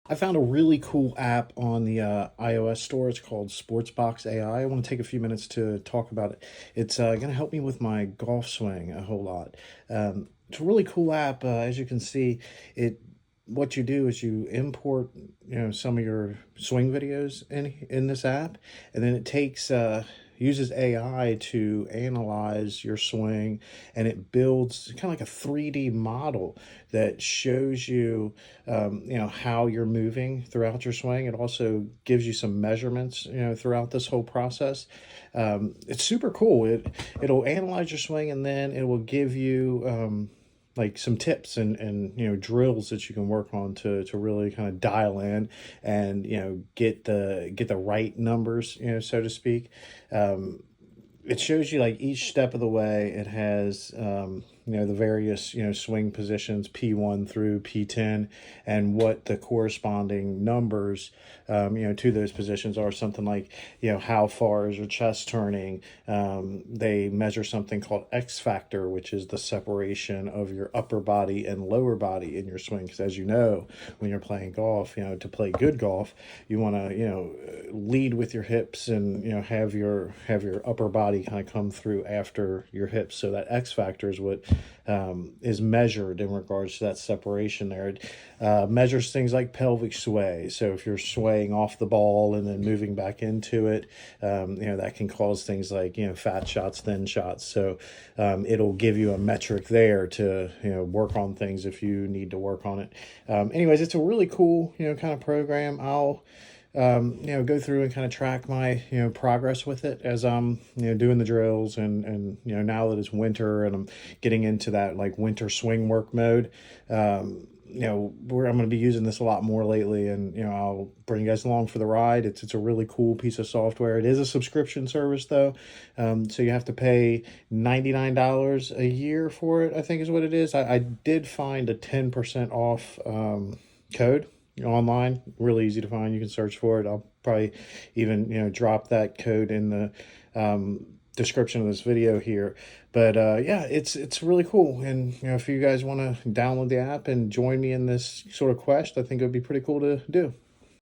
I found a really cool app on the iOS store. It's called Sportsbox AI. I want to take a few minutes to talk about it. It's going to help me with my golf swing a whole lot. It's a really cool app. As you can see, it what you do is you import some of your swing videos in this app, and then it takes uses AI to analyze your swing, and it builds kind of like a 3D model that shows you how you're moving throughout your swing. It also gives you some measurements throughout this whole process. It's super cool. It'll analyze your swing, and then it will give you like some tips and drills that you can work on to really kind of dial in and get the right numbers, so to speak. It shows you like each step of the way. It has the various swing positions P1 through P10, and what the corresponding numbers to those positions are. Something like how far is your chest turning. They measure something called X factor, which is the separation of your upper body and lower body in your swing, because as you know, when you're playing golf, to play good golf, you want to lead with your hips, and have your upper body kind of come through after your hips. So that X factor is what is measured in regards to that separation there. It measures things like pelvic sway. So if you're swaying off the ball and then moving back into it, that can cause things like fat shots, thin shots. So it'll give you a metric there to work on things if you need to work on it. Anyways, it's a really cool kind of program. I'll go through and kind of track my, progress with it as I'm, doing the drills, and now that it's winter and I'm getting into that like winter swing work mode, where I'm going to be using this a lot more lately, and I'll bring you guys along for the ride. It's a really cool piece of software. It is a subscription service though, so you have to pay $99 a year for it, I think is what it is. I did find a 10% off code online, really easy to find. You can search for it. I'll probably even drop that code in the description of this video here. But yeah, it's really cool. And if you guys want to download the app and join me in this sort of quest, I think it would be pretty cool to do.